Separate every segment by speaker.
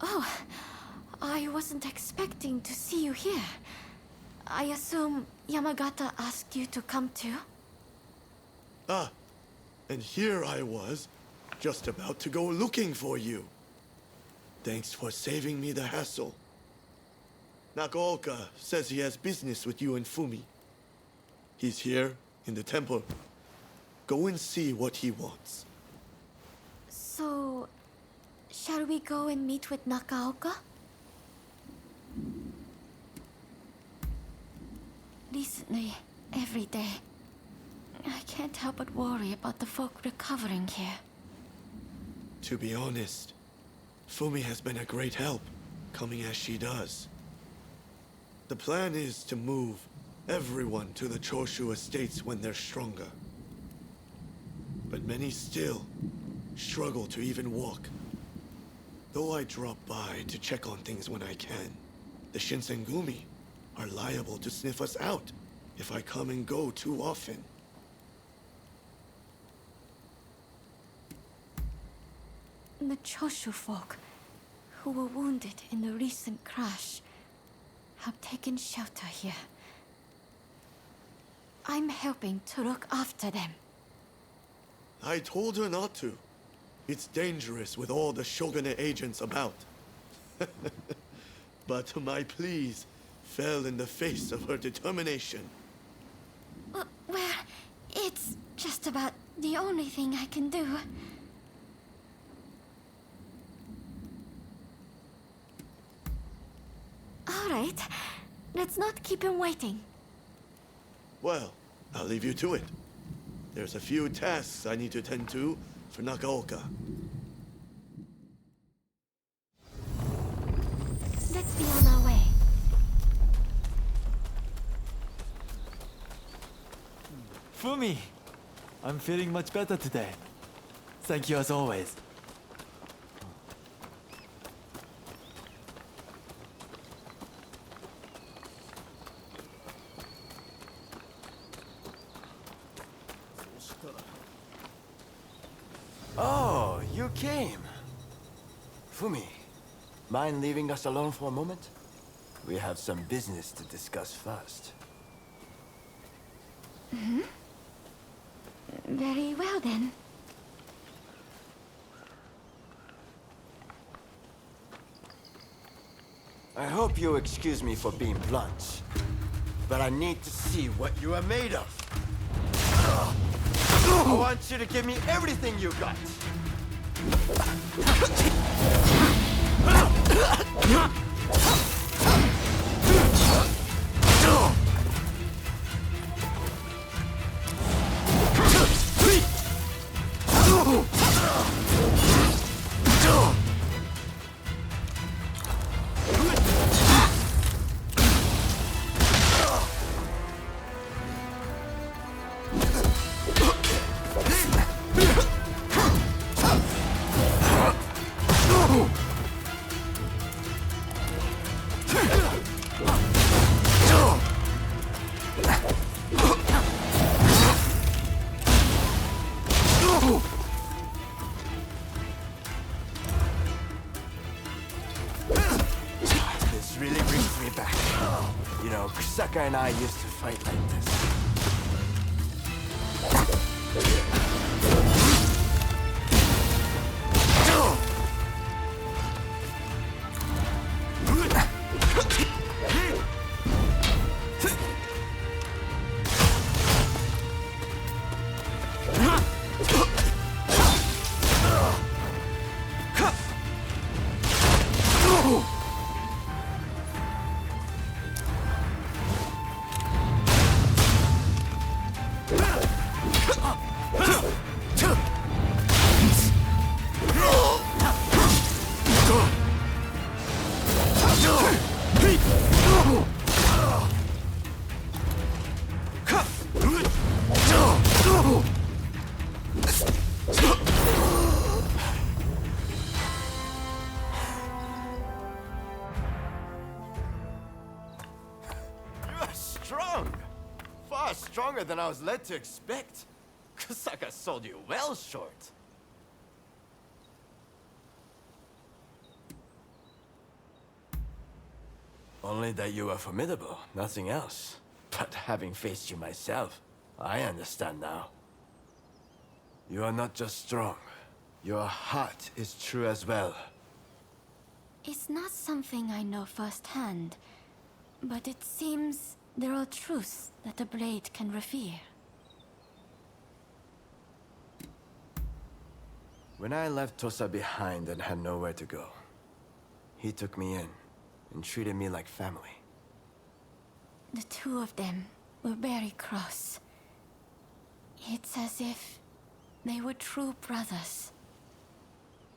Speaker 1: Oh, I wasn't expecting to see you here. I assume Yamagata asked you to come too?
Speaker 2: Ah, and here I was, just about to go looking for you. Thanks for saving me the hassle. Nagaoka says he has business with you and Fumi. He's here, in the temple. Go and see what he wants.
Speaker 1: So, shall we go and meet with Nagaoka? Recently, every day, I can't help but worry about the folk recovering here.
Speaker 2: To be honest, Fumi has been a great help, coming as she does. The plan is to move everyone to the Choshu estates when they're stronger. But many still struggle to even walk. Though I drop by to check on things when I can, the Shinsengumi are liable to sniff us out if I come and go too often.
Speaker 1: The Choshu folk, who were wounded in the recent crash, have taken shelter here. I'm helping to look after them.
Speaker 2: I told her not to. It's dangerous with all the Shogunate agents about. But my pleas fell in the face of her determination.
Speaker 1: Well, it's just about the only thing I can do. All right, let's not keep him waiting.
Speaker 2: Well, I'll leave you to it. There's a few tasks I need to tend to for Nagaoka.
Speaker 1: Let's be on our way.
Speaker 3: Fumi! I'm feeling much better today. Thank you as always.
Speaker 4: Oh, you came. Fumi, mind leaving us alone for a moment? We have some business to discuss first.
Speaker 1: Very well then.
Speaker 4: I hope you excuse me for being blunt, but I need to see what you are made of. I want you to give me everything you got. This really brings me back. You know, Kusaka and I used to fight like this. Strong! Far stronger than I was led to expect. Kusaka sold you well short. Only that you are formidable, nothing else. But having faced you myself, I understand now. You are not just strong. Your heart is true as well.
Speaker 1: It's not something I know firsthand, but it seems there are truths that a blade can reveal.
Speaker 4: When I left Tosa behind and had nowhere to go, he took me in and treated me like family.
Speaker 1: The two of them were very close. It's as if they were true brothers.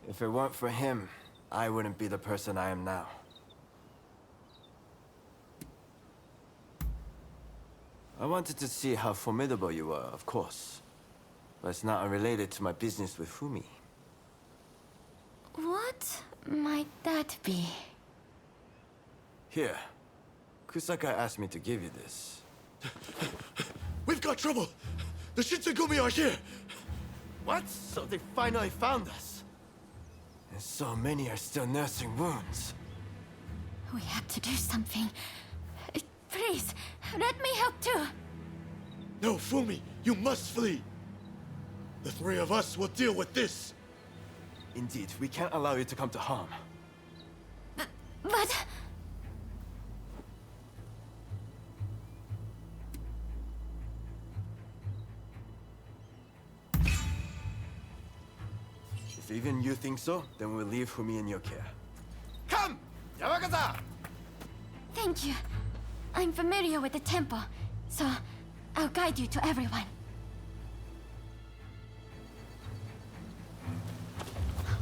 Speaker 4: If it weren't for him, I wouldn't be the person I am now. I wanted to see how formidable you were, of course. But it's not unrelated to my business with Fumi.
Speaker 1: What might that be?
Speaker 4: Here. Kusaka asked me to give you this.
Speaker 2: We've got trouble! The Shitsugumi are here!
Speaker 4: What? So they finally found us? And so many are still nursing wounds.
Speaker 1: We have to do something. Please, let me help too.
Speaker 2: No, Fumi, you must flee! The three of us will deal with this!
Speaker 4: Indeed, we can't allow you to come to harm.
Speaker 1: But...
Speaker 4: If even you think so, then we'll leave Fumi in your care. Come! Yamakaza!
Speaker 1: Thank you. I'm familiar with the temple, so I'll guide you to everyone.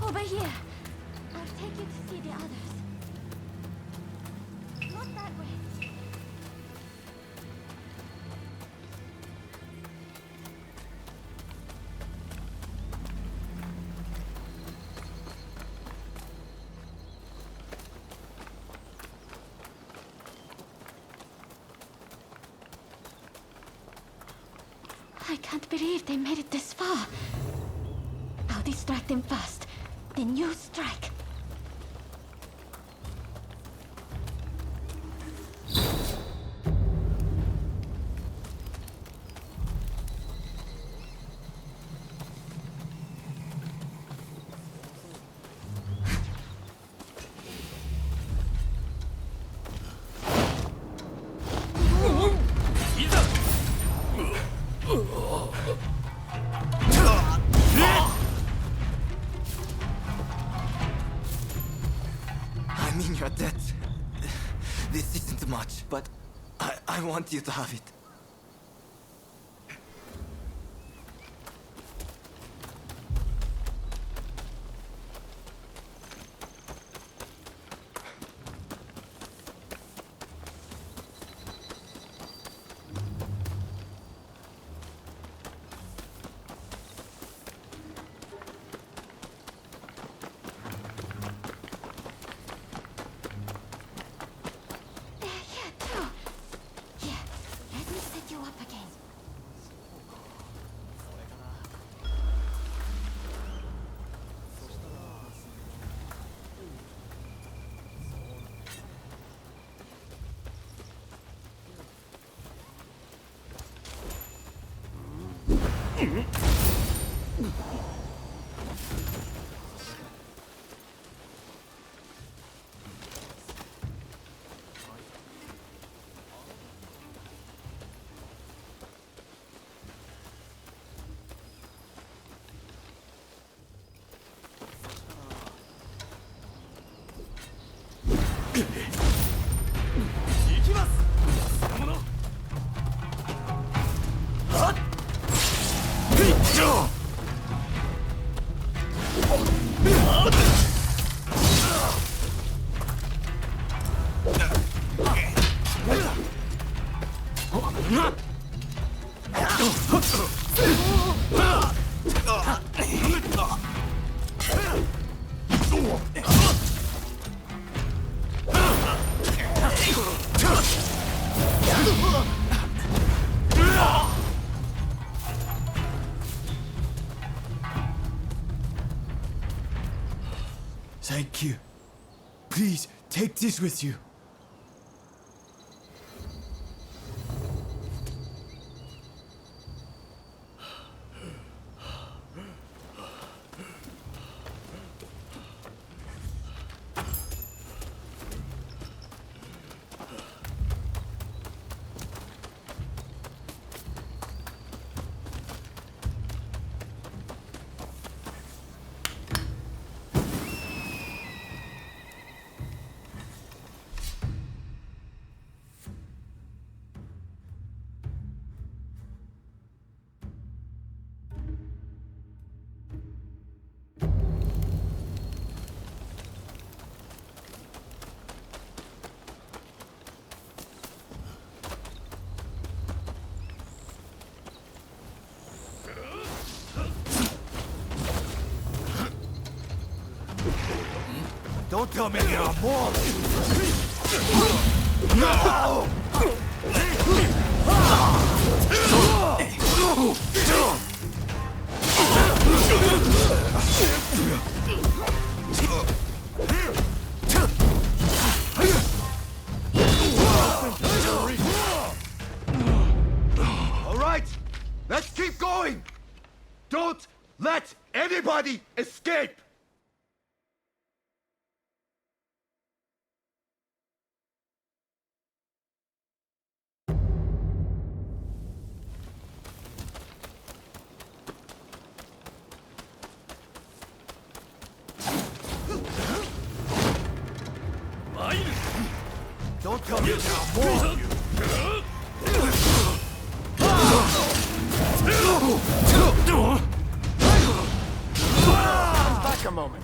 Speaker 1: Over here. I'll take you to see the others. Not that way. I can't believe they made it this far. I'll distract them first, then you strike.
Speaker 3: I mean your debt. This isn't much, but I want you to have it.
Speaker 1: They're here too. Here, let me set you up again.
Speaker 3: Thank you. Please, take this with you. Don't tell me there are more! All right, let's keep going! Don't let anybody escape! Don't tell me there are more of you!
Speaker 4: Back a moment.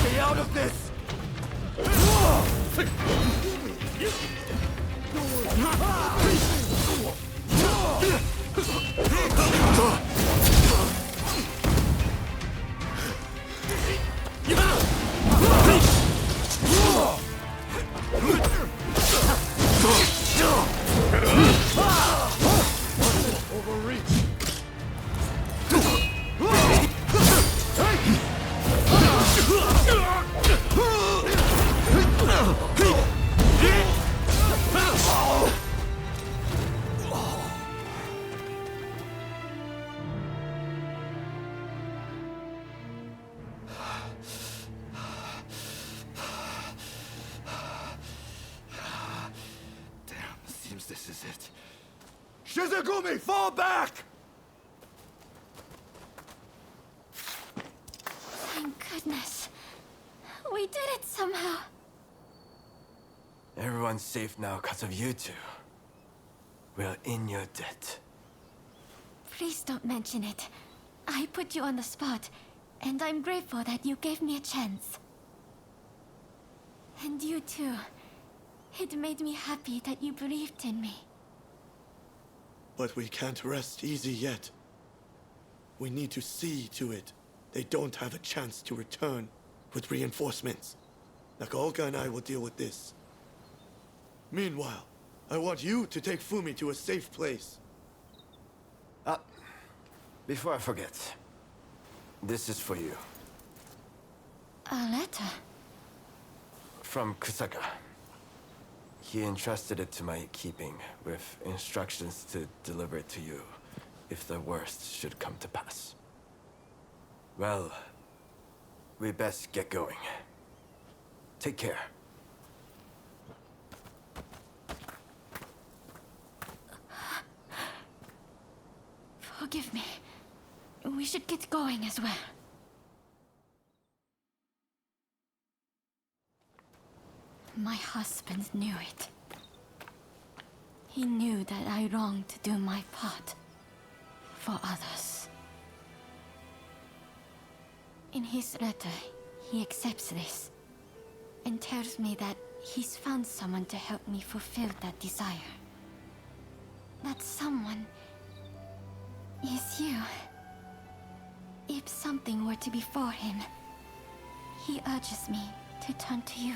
Speaker 3: Stay out of this! This is it. Shizugumi, fall back!
Speaker 1: Thank goodness. We did it somehow.
Speaker 4: Everyone's safe now because of you two. We're in your debt.
Speaker 1: Please don't mention it. I put you on the spot, and I'm grateful that you gave me a chance. And you too. It made me happy that you believed in me.
Speaker 2: But we can't rest easy yet. We need to see to it they don't have a chance to return with reinforcements. Nakolka and I will deal with this. Meanwhile, I want you to take Fumi to a safe place.
Speaker 4: Before I forget, this is for you.
Speaker 1: A letter?
Speaker 4: From Kusaka. He entrusted it to my keeping, with instructions to deliver it to you, if the worst should come to pass. Well, we best get going. Take care.
Speaker 1: Forgive me. We should get going as well. My husband knew it. He knew that I longed to do my part for others. In his letter, he accepts this and tells me that he's found someone to help me fulfill that desire. That someone is you. If something were to befall him, he urges me to turn to you.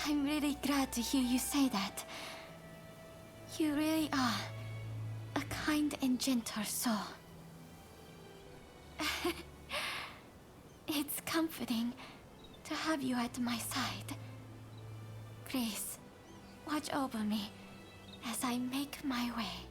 Speaker 1: I'm really glad to hear you say that. You really are a kind and gentle soul. It's comforting to have you at my side. Please, watch over me as I make my way.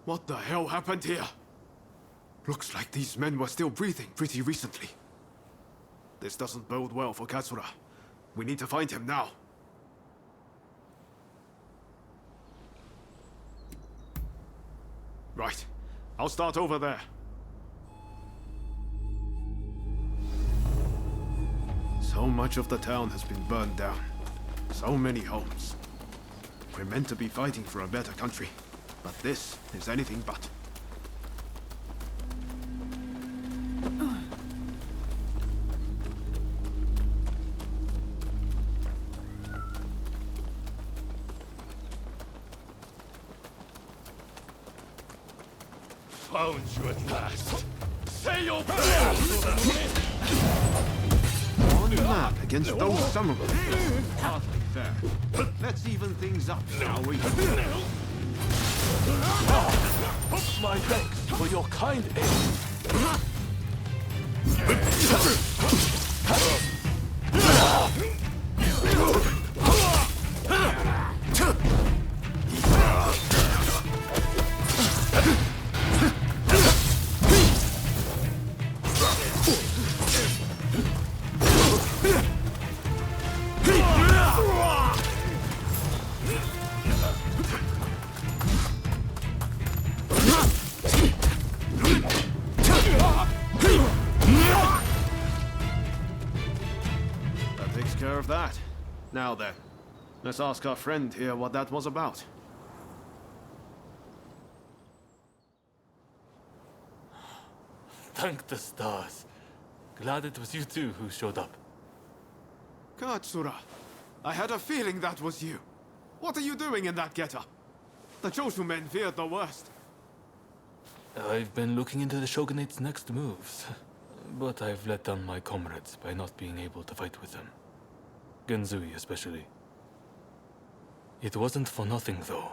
Speaker 5: What the hell happened here? Looks like these men were still breathing pretty recently. This doesn't bode well for Katsura. We need to find him now. Right. I'll start over there. So much of the town has been burned down. So many homes. We're meant to be fighting for a better country, but this is anything but.
Speaker 6: Found you at last. Say your prayers!
Speaker 5: man against those samurai. Hardly fair. Let's even things up, shall we?
Speaker 6: My thanks for your kind aid.
Speaker 5: That takes care of that. Now then, let's ask our friend here what that was about.
Speaker 6: Thank the stars. Glad it was you two who showed up.
Speaker 5: Katsura, I had a feeling that was you. What are you doing in that getup? The Choshu men feared the worst.
Speaker 6: I've been looking into the Shogunate's next moves, but I've let down my comrades by not being able to fight with them. Genzui especially. It wasn't for nothing though.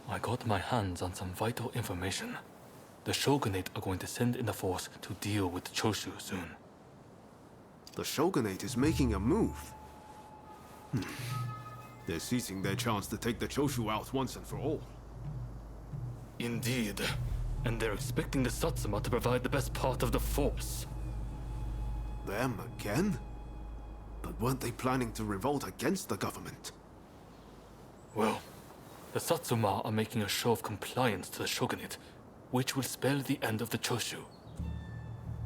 Speaker 6: I got my hands on some vital information. The Shogunate are going to send in a force to deal with the Choshu soon.
Speaker 5: The Shogunate is making a move. They're seizing their chance to take the Choshu out once and for all.
Speaker 6: Indeed. And they're expecting the Satsuma to provide the best part of the force.
Speaker 5: Them again? But weren't they planning to revolt against the government?
Speaker 6: Well, the Satsuma are making a show of compliance to the Shogunate, which will spell the end of the Choshu.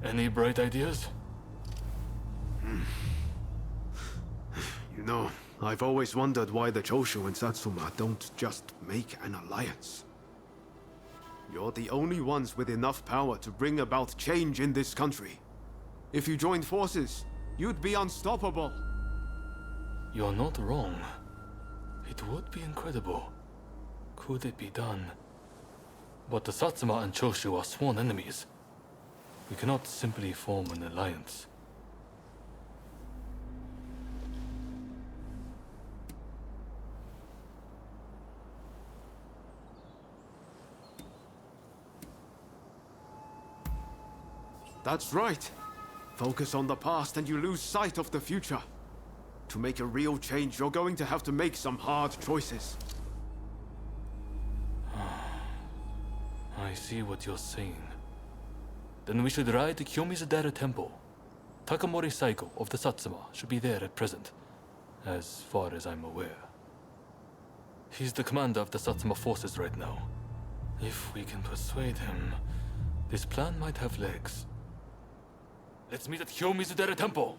Speaker 6: Any bright ideas?
Speaker 5: You know, I've always wondered why the Choshu and Satsuma don't just make an alliance. You're the only ones with enough power to bring about change in this country. If you joined forces, you'd be unstoppable.
Speaker 6: You're not wrong. It would be incredible. Could it be done? But the Satsuma and Choshu are sworn enemies. We cannot simply form an alliance.
Speaker 5: That's right. Focus on the past and you lose sight of the future. To make a real change, you're going to have to make some hard choices.
Speaker 6: I see what you're saying. Then we should ride to Kyomizadera Temple. Takamori Saigo of the Satsuma should be there at present, as far as I'm aware. He's the commander of the Satsuma forces right now. If we can persuade him, this plan might have legs. Let's meet at Kyomizadera Temple!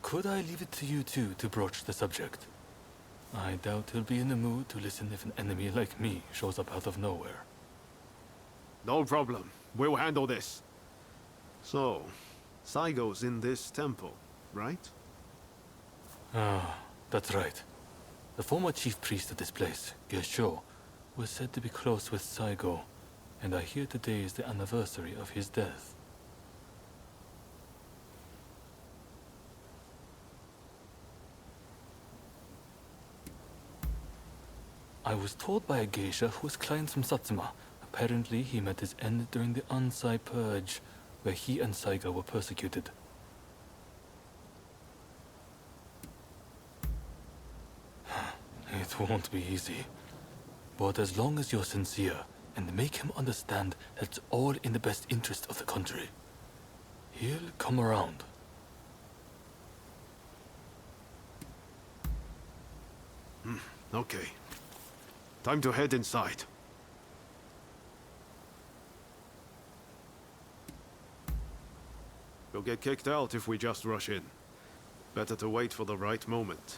Speaker 6: Could I leave it to you two to broach the subject? I doubt he'll be in the mood to listen if an enemy like me shows up out of nowhere.
Speaker 5: No problem. We'll handle this. So, Saigo's in this temple, right?
Speaker 6: Ah, that's right. The former chief priest of this place, Gesho, was said to be close with Saigo, and I hear today is the anniversary of his death. I was told by a geisha who was clients from Satsuma. Apparently, he met his end during the Ansai Purge, where he and Saiga were persecuted. It won't be easy. But as long as you're sincere and make him understand that it's all in the best interest of the country, he'll come around.
Speaker 5: Okay. Time to head inside. We'll get kicked out if we just rush in. Better to wait for the right moment.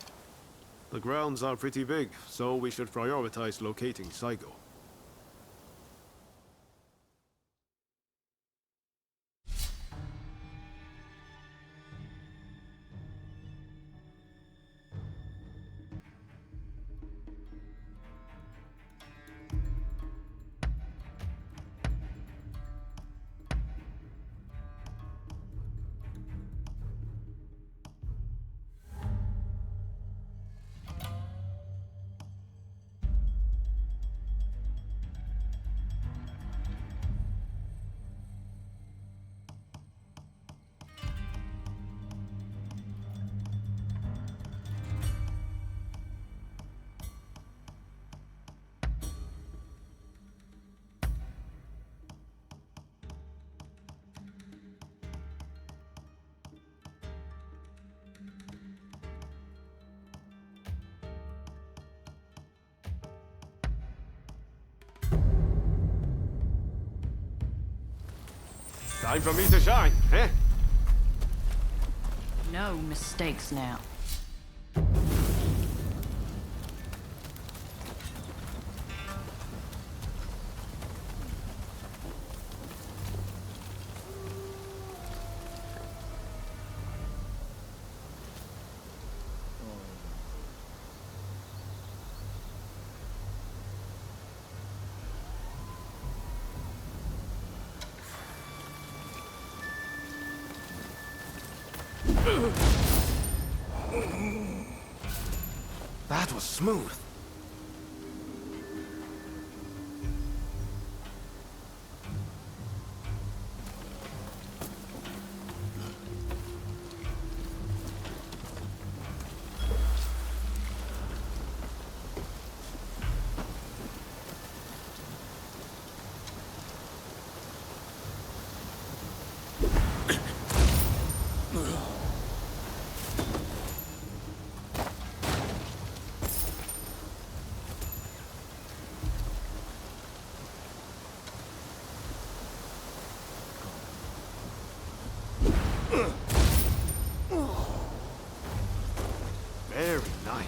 Speaker 5: The grounds are pretty big, so we should prioritize locating Saigo. Time for me to shine, eh?
Speaker 7: No mistakes now.
Speaker 3: That was smooth.
Speaker 5: Very nice.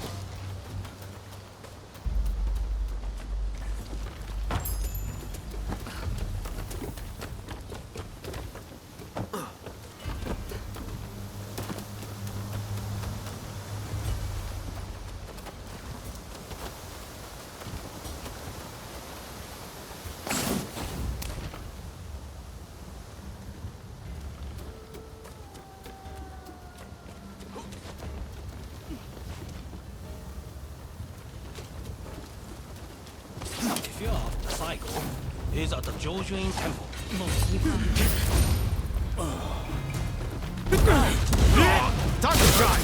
Speaker 8: If you're after Saigo, he's at the Jojuin Temple.
Speaker 5: Time to shine!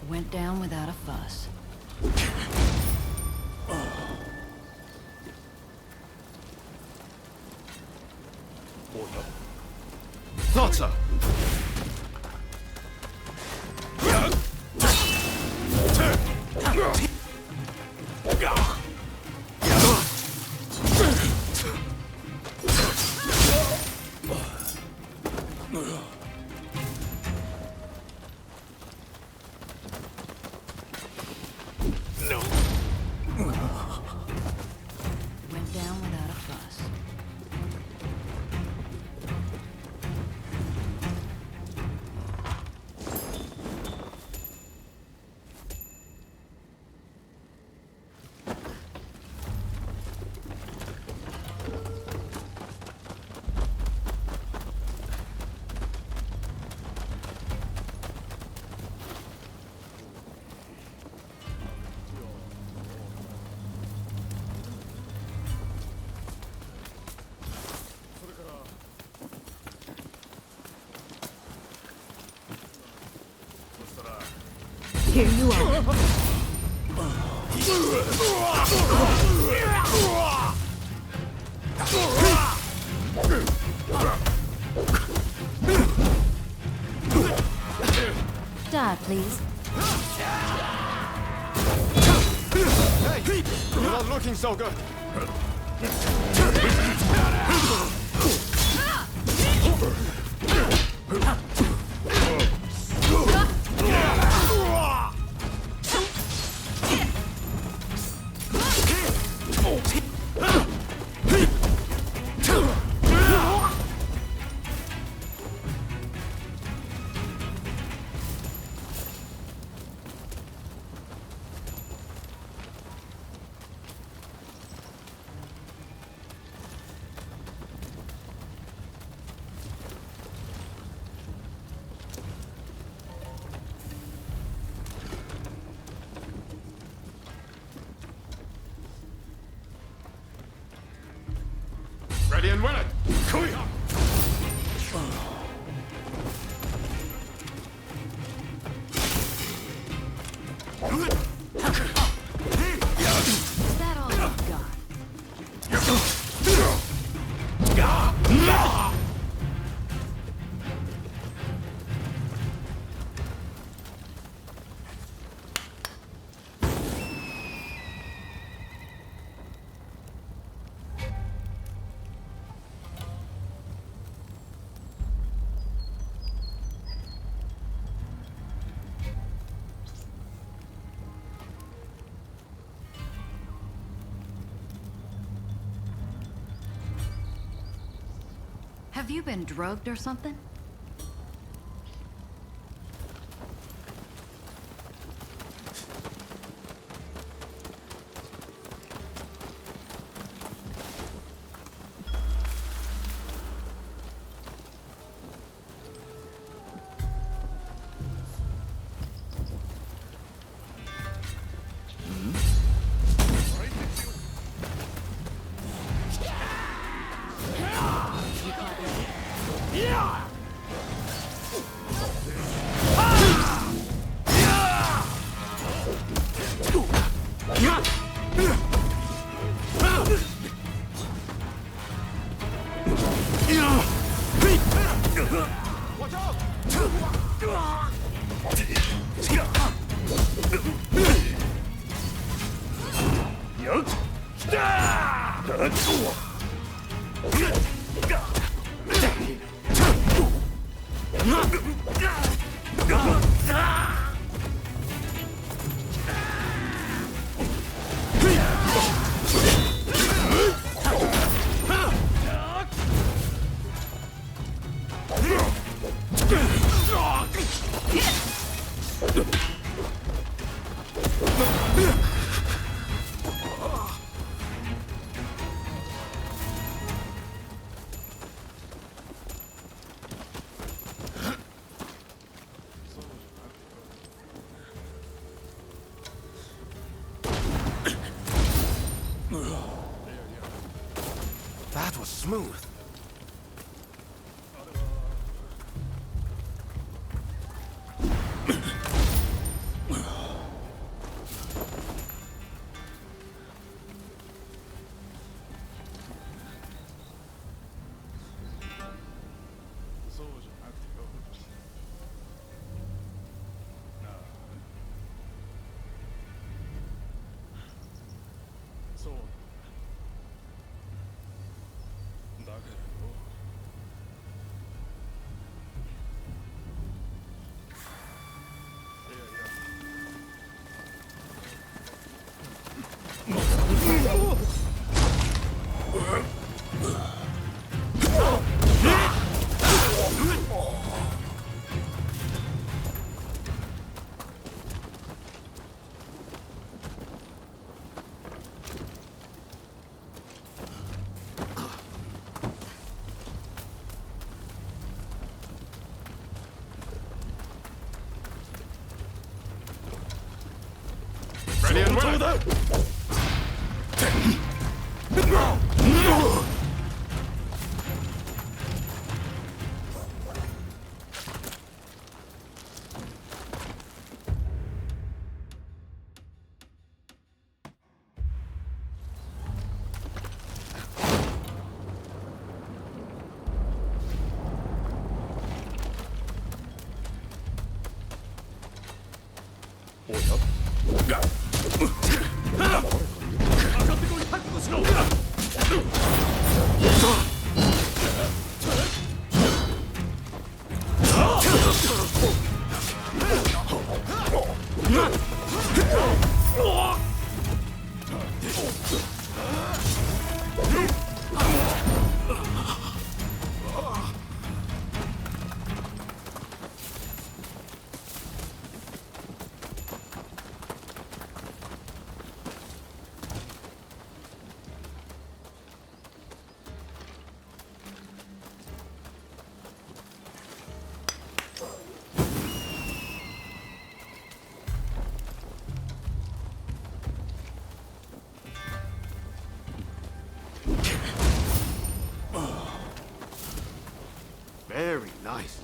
Speaker 7: Went down without a fuss.
Speaker 5: Thought so.
Speaker 7: Went down without a fuss.
Speaker 1: Here you are. Die, please.
Speaker 5: Hey! You're not looking so good. Ready and willing. Kuya!
Speaker 1: Is that all you've got?
Speaker 7: Have you been drugged or something?
Speaker 3: That was smooth.
Speaker 5: Ready and willing. Very nice.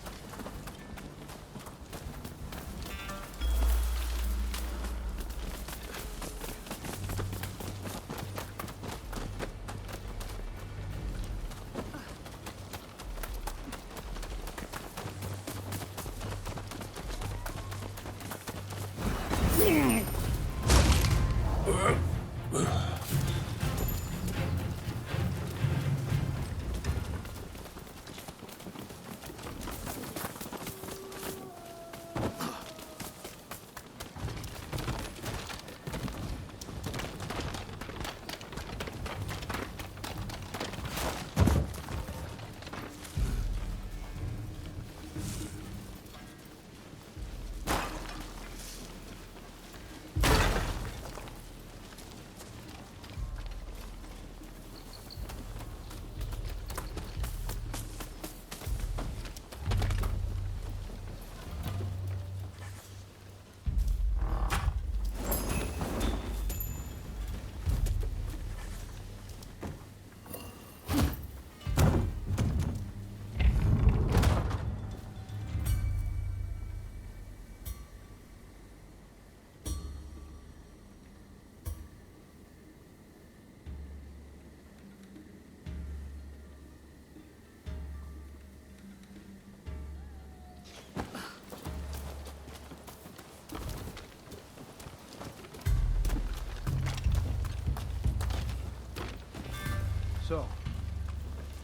Speaker 9: So,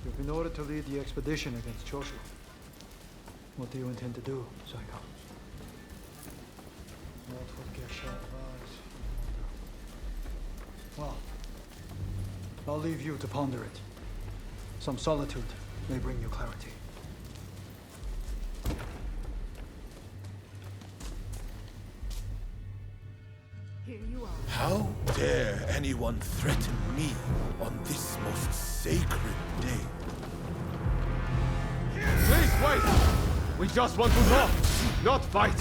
Speaker 9: you've been ordered to lead the expedition against Choshu. What do you intend to do, Saika? What would Gesha advise? Well, I'll leave you to ponder it. Some solitude may bring you clarity.
Speaker 7: Here you are.
Speaker 10: How dare anyone threaten me on this most sacred day?
Speaker 5: Please wait! We just want to talk, not fight.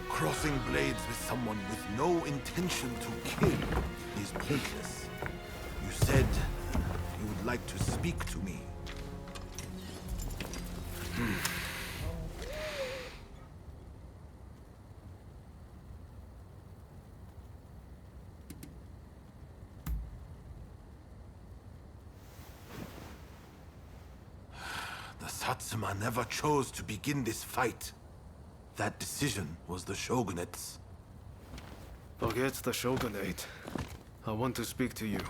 Speaker 10: Crossing blades with someone with no intention to kill is pointless. You said you would like to speak to me. The Satsuma never chose to begin this fight. That decision was the Shogunate's.
Speaker 5: Forget the Shogunate. I want to speak to you,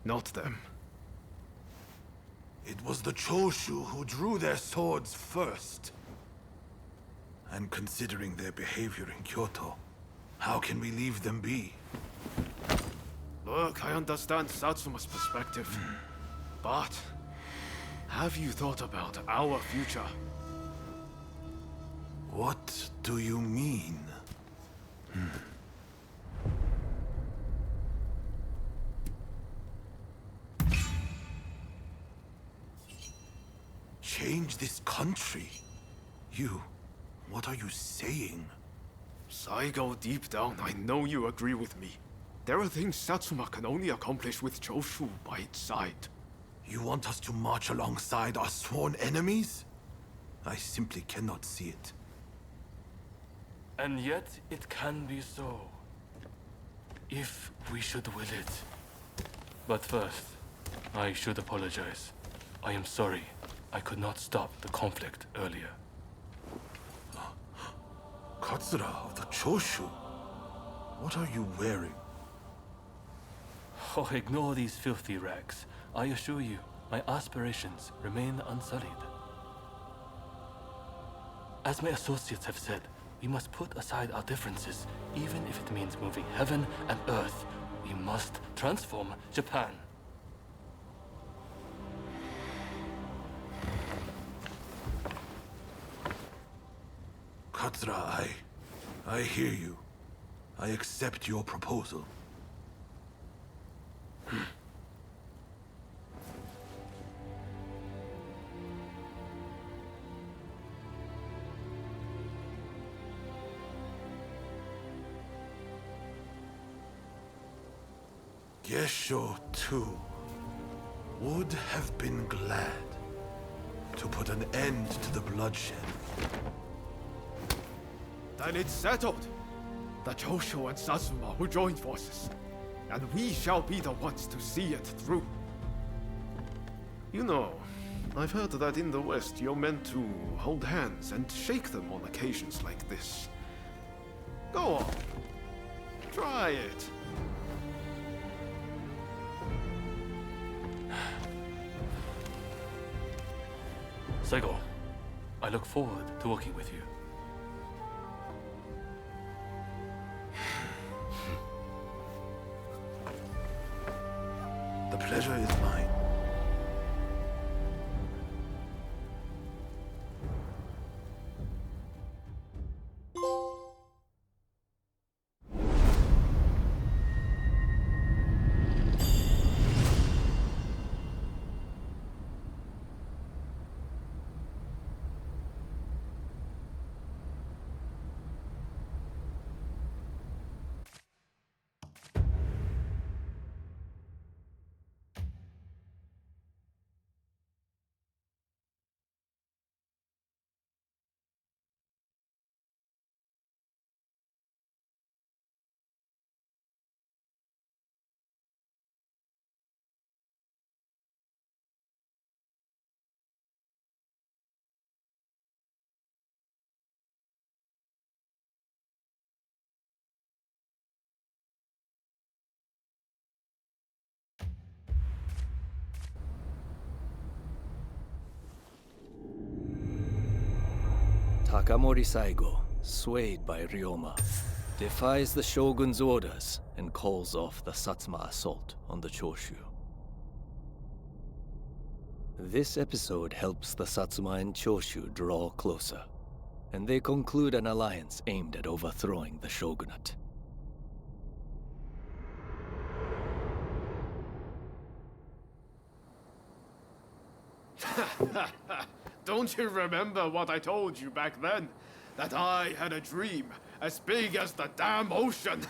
Speaker 5: not them.
Speaker 10: It was the Choshu who drew their swords first. And considering their behavior in Kyoto, how can we leave them be?
Speaker 5: Look, I understand Satsuma's perspective. But have you thought about our future?
Speaker 10: What do you mean? Change this country? What are you saying?
Speaker 5: Saigo, deep down, I know you agree with me. There are things Satsuma can only accomplish with Choshu by its side.
Speaker 10: You want us to march alongside our sworn enemies? I simply cannot see it.
Speaker 6: And yet, it can be so. If we should will it. But first, I should apologize. I am sorry. I could not stop the conflict earlier.
Speaker 10: Katsura of the Choshu? What are you wearing?
Speaker 6: Oh, ignore these filthy rags. I assure you, my aspirations remain unsullied. As my associates have said, we must put aside our differences, even if it means moving heaven and earth. We must transform Japan.
Speaker 10: Katsura, I hear you. I accept your proposal. Gesho, too, would have been glad. to put an end to the bloodshed.
Speaker 5: Then it's settled. The Choshu and Satsuma will join forces, and we shall be the ones to see it through. You know, I've heard that in the West you're meant to hold hands and shake them on occasions like this. Go on. Try it.
Speaker 6: Saigo, I look forward to working with you.
Speaker 10: The pleasure is mine.
Speaker 8: Takamori Saigo, swayed by Ryoma, defies the Shogun's orders and calls off the Satsuma assault on the Choshu. This episode helps the Satsuma and Choshu draw closer, and they conclude an alliance aimed at overthrowing the shogunate.
Speaker 5: Don't you remember what I told you back then? That I had a dream as big as the damn ocean.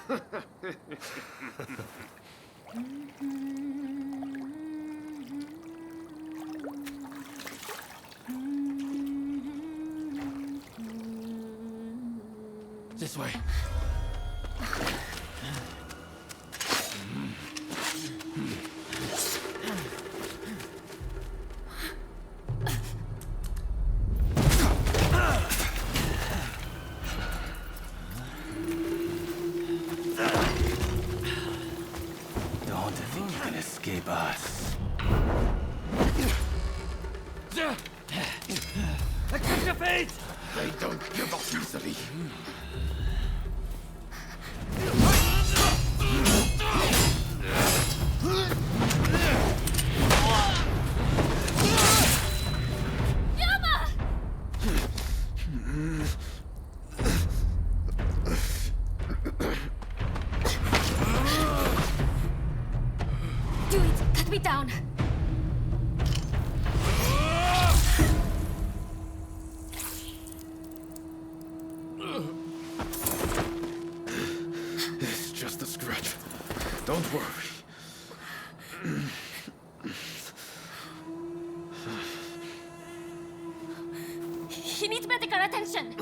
Speaker 8: This way.
Speaker 3: Don't think you can escape us.
Speaker 8: Catch your fate!
Speaker 5: They don't give up easily.
Speaker 1: Do it! Cut me down!
Speaker 5: It's just a scratch. Don't worry.
Speaker 1: He needs medical attention!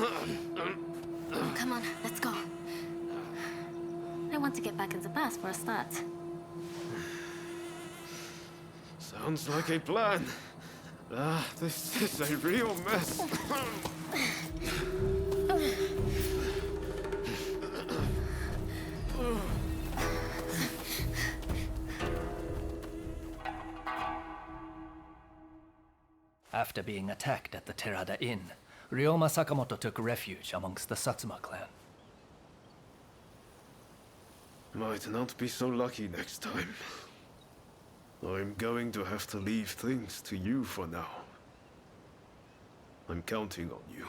Speaker 1: Come on, let's go. I want to get back in the past for a start.
Speaker 5: Sounds like a plan. This is a real mess.
Speaker 8: After being attacked at the Terada Inn, Ryoma Sakamoto took refuge amongst the Satsuma clan.
Speaker 5: Might not be so lucky next time. I'm going to have to leave things to you for now. I'm counting on you.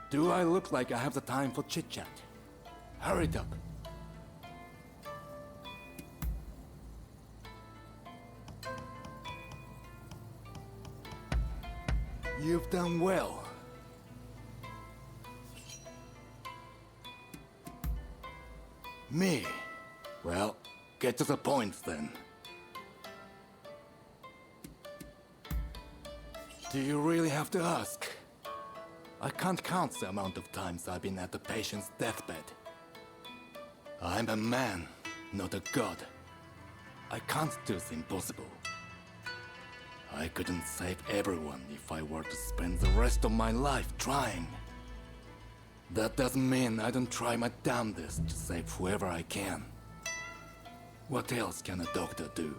Speaker 11: Do I look like I have the time for chit-chat? Hurry it up. You've done well. Me? Well, get to the point then. Do you really have to ask? I can't count the amount of times I've been at the patient's deathbed. I'm a man, not a god. I can't do the impossible. I couldn't save everyone if I were to spend the rest of my life trying. That doesn't mean I don't try my damnedest to save whoever I can. What else can a doctor do?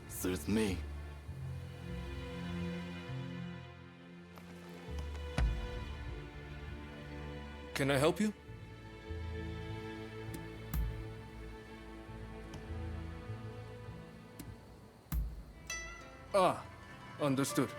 Speaker 11: Suits me.
Speaker 6: Can I help you? Ah, understood.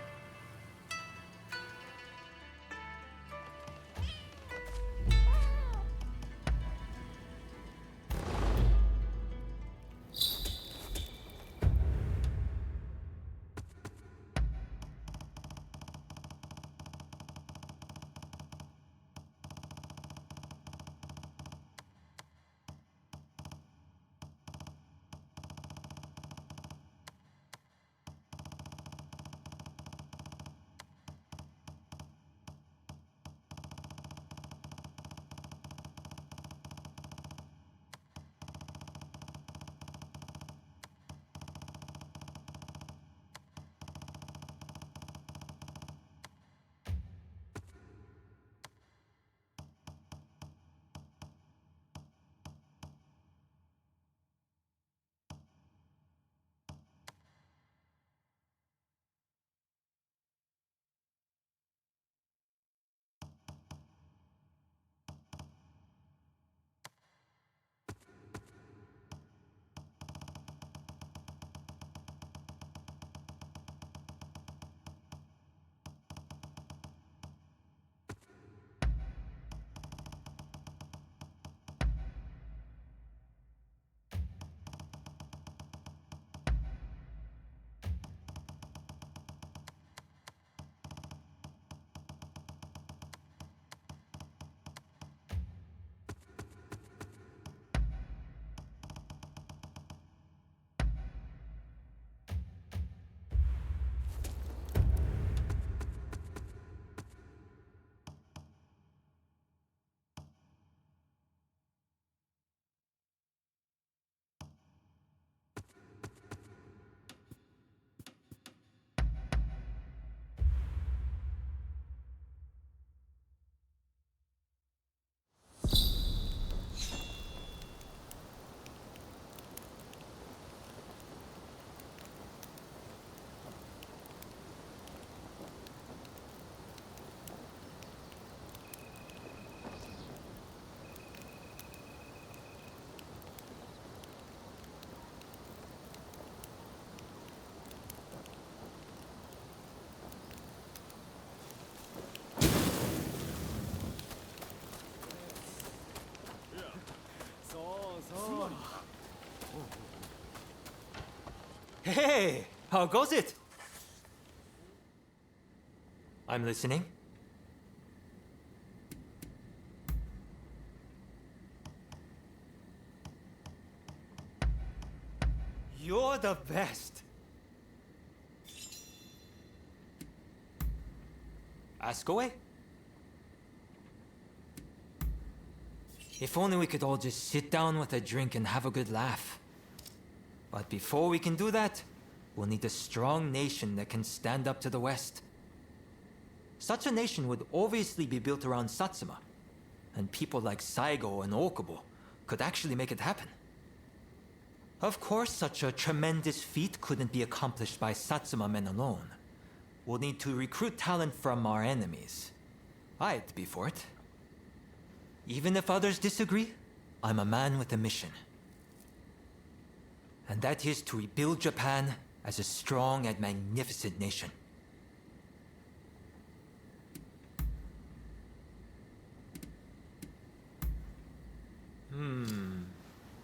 Speaker 3: Hey, how goes it? I'm listening. You're the best. Ask away. If only we could all just sit down with a drink and have a good laugh. But before we can do that, we'll need a strong nation that can stand up to the West. Such a nation would obviously be built around Satsuma, and people like Saigo and Okubo could actually make it happen. Of course, such a tremendous feat couldn't be accomplished by Satsuma men alone. We'll need to recruit talent from our enemies. I'd be for it. Even if others disagree, I'm a man with a mission. And that is to rebuild Japan as a strong and magnificent nation.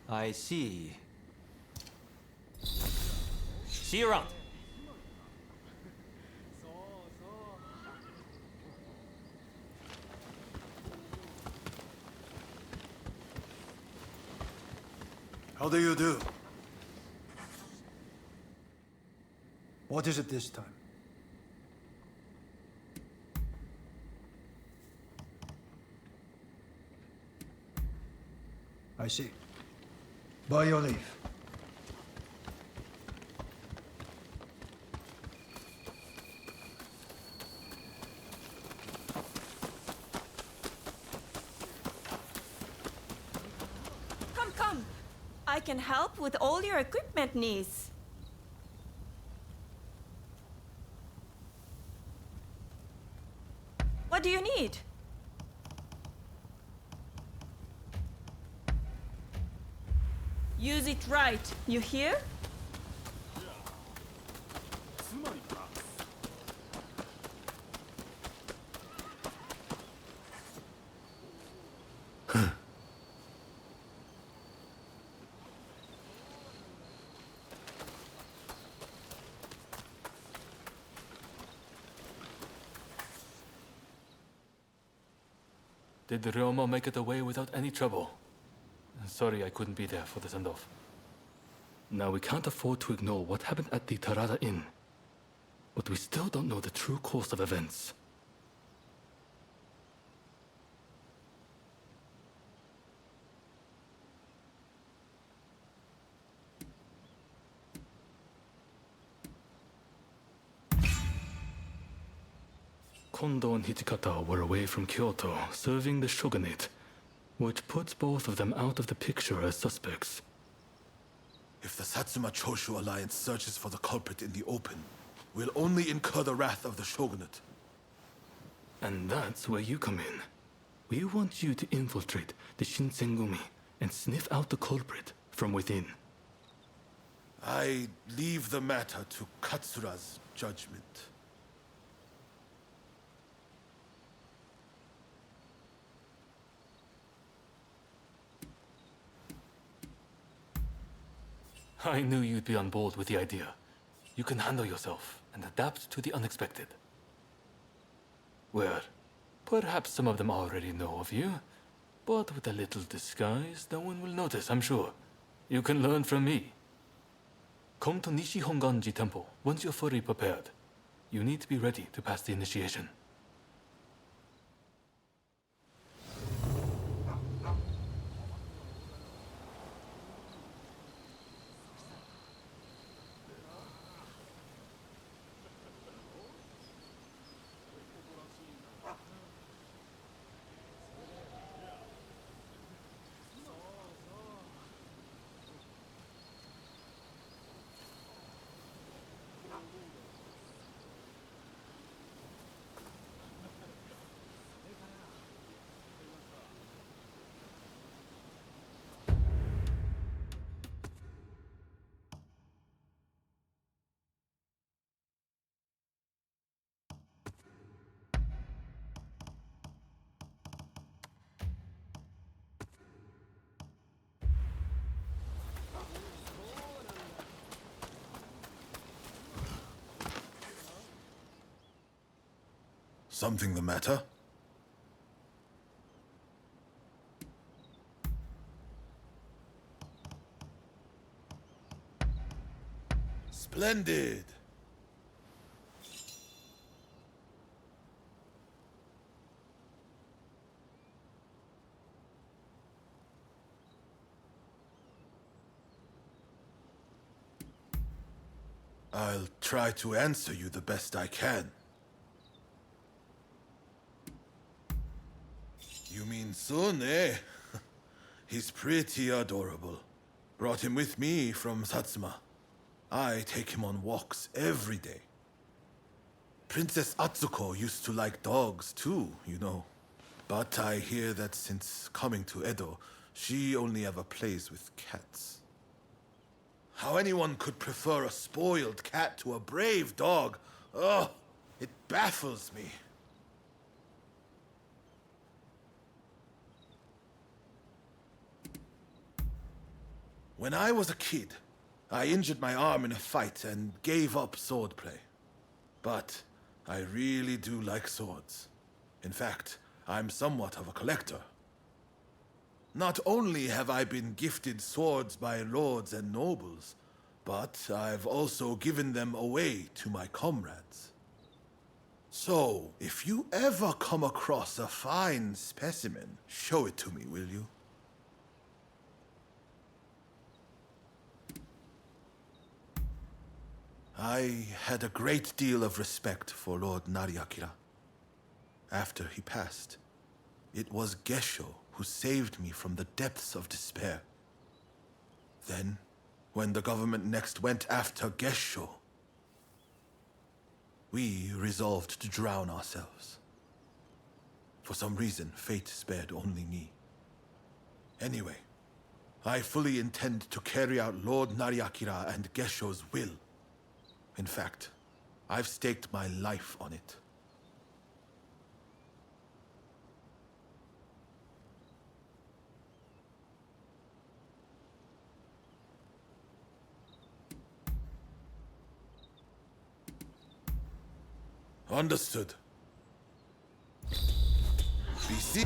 Speaker 3: I see. See you around.
Speaker 9: How do you do? What is it this time? I see. By your leave.
Speaker 12: Come. I can help with all your equipment needs. What do you need? Use it right, you hear?
Speaker 6: Did the Ryoma make it away without any trouble? Sorry I couldn't be there for the send-off. Now we can't afford to ignore what happened at the Tarada Inn. But we still don't know the true course of events. Kondo and Hijikata were away from Kyoto, serving the shogunate, which puts both of them out of the picture as suspects.
Speaker 10: If the Satsuma-Choshu alliance searches for the culprit in the open, we'll only incur the wrath of the shogunate.
Speaker 6: And that's where you come in. We want you to infiltrate the Shinsengumi and sniff out the culprit from within.
Speaker 10: I leave the matter to Katsura's judgment.
Speaker 6: I knew you'd be on board with the idea. You can handle yourself and adapt to the unexpected. Well, perhaps some of them already know of you, but with a little disguise, no one will notice, I'm sure. You can learn from me. Come to Nishi Honganji Temple once you're fully prepared. You need to be ready to pass the initiation.
Speaker 10: Something the matter? Splendid! I'll try to answer you the best I can. You mean Sun, eh? He's pretty adorable. Brought him with me from Satsuma. I take him on walks every day. Princess Atsuko used to like dogs too, you know. But I hear that since coming to Edo, she only ever plays with cats. How anyone could prefer a spoiled cat to a brave dog, oh, it baffles me. When I was a kid, I injured my arm in a fight and gave up swordplay. But I really do like swords. In fact, I'm somewhat of a collector. Not only have I been gifted swords by lords and nobles, but I've also given them away to my comrades. So, if you ever come across a fine specimen, show it to me, will you? I had a great deal of respect for Lord Nariakira. After he passed, it was Gesho who saved me from the depths of despair. Then, when the government next went after Gesho, we resolved to drown ourselves. For some reason, fate spared only me. Anyway, I fully intend to carry out Lord Nariakira and Gesho's will. In fact, I've staked my life on it. Understood. BC.